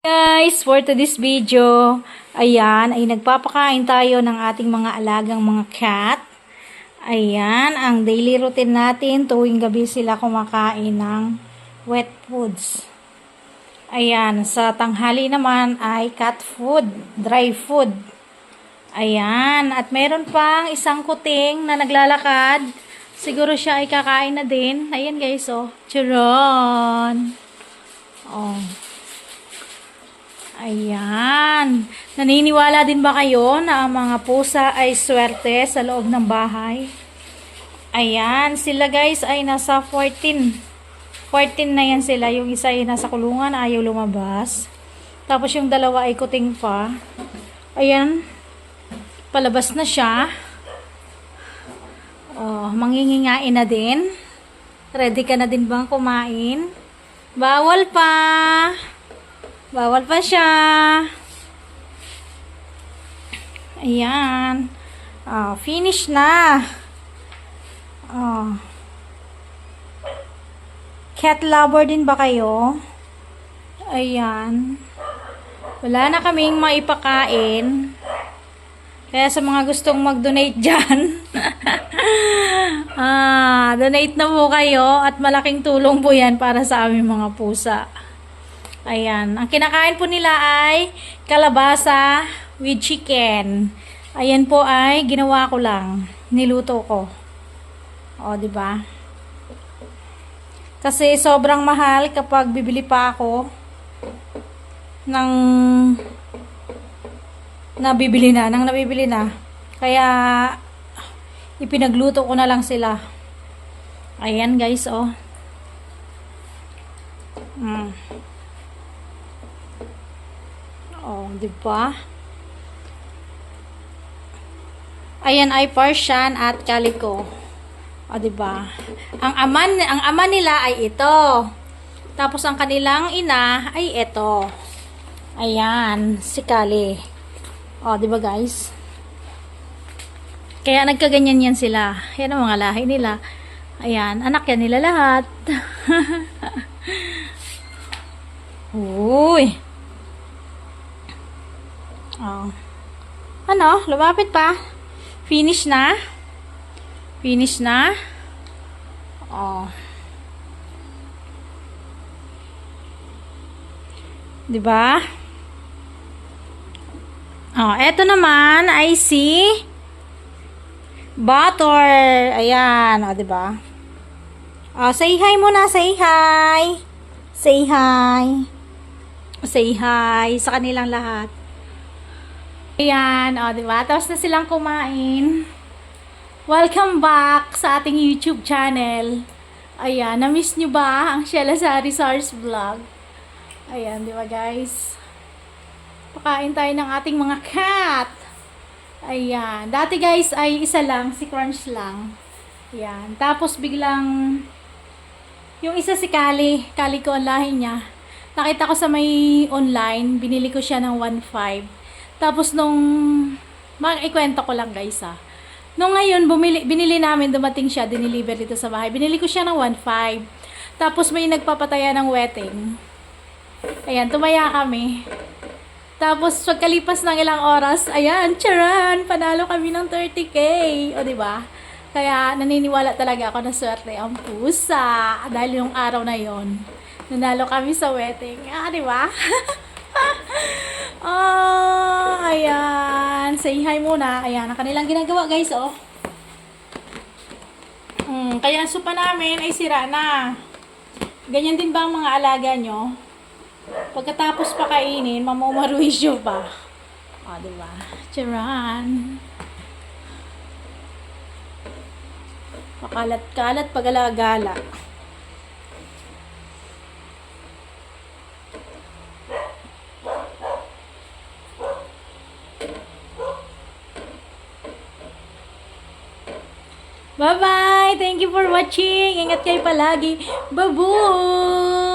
Guys, for today's video, ayan, ay nagpapakain tayo ng ating mga alagang mga cat. Ayan, ang daily routine natin, tuwing gabi sila kumakain ng wet foods. Ayan, sa tanghali naman ay cat food, dry food. Ayan, at meron pang isang kuting na naglalakad. Siguro siya ay kakain na din. Ayan guys, oh, churon. Oh. Ayan. Naniniwala din ba kayo na ang mga pusa ay swerte sa loob ng bahay? Ayan. Sila guys ay nasa 14. 14 na yan sila. Yung isa ay nasa kulungan, ayaw lumabas. Tapos yung dalawa ay kuting pa. Ayan. Palabas na siya. Oh, mangingingain na din. Ready ka na din bang kumain? Bawal pa. Bawal pa siya. Ayan. Oh, finish na. Oh. Cat lover din ba kayo? Ayan. Wala na kaming maipakain. Kaya sa mga gustong mag-donate dyan, donate na po kayo at malaking tulong po yan para sa aming mga pusa. Ayan. Ang kinakain po nila ay kalabasa with chicken. Ayan po ay ginawa ko lang. Niluto ko. O, di ba? Kasi sobrang mahal kapag bibili pa ako ng nabibili na. Kaya ipinagluto ko na lang sila. Ayan guys, oh. Oh, 'di ba? Ayan ay Persian at Calico. Oh, 'di ba? Ang ama nila ay ito. Tapos ang kanilang ina ay ito. Ayan, si Kali. Oh, 'di ba, guys? Kaya nagkaganyan yan sila. Yan ang mga lahi nila. Ayan, anak yan nila lahat. Uy. Oh. Ano? Lumapit pa. Finish na. Finish na. Oh. 'Di ba? Oh, eto naman ay si Butter. Ayan, oh, 'di ba? Oh, say hi muna, say hi. Say hi. Say hi sa kanilang lahat. Ayan, o, diba? Tapos na silang kumain. Welcome back sa ating YouTube channel. Ayan, na-miss nyo ba ang Sheila Sari Sars Vlog? Ayan, diba guys? Pakain tayo ng ating mga cat. Ayan. Dati guys ay isa lang, si Crunch lang. Ayan. Tapos biglang yung isa si Kali. Kali ko ang lahi niya. Nakita ko sa may online, binili ko siya ng 1.5. Tapos nung, ikwento ko lang guys nung ngayon, binili namin, dumating siya, diniliver dito sa bahay. Binili ko siya ng 1.5. Tapos may nagpapataya ng wedding. Ayan, tumaya kami. Tapos pagkalipas ng ilang oras, ayan, charan, panalo kami ng 30K. O, diba? Kaya naniniwala talaga ako na swerte ang pusa. Dahil yung araw na yon nanalo kami sa wedding. Diba? Oh, ayan. Say hi muna. Ayan, ang kanilang ginagawa guys, oh. Kaya ang sopa namin ay sira na. Ganyan din ba ang mga alaga nyo? Pagkatapos pakainin, mamumaruisyo pa. Oh, diba? Charan. Pakalat-kalat pag-alagala. Bye-bye! Thank you for watching! Ingat kayo palagi! Babuy!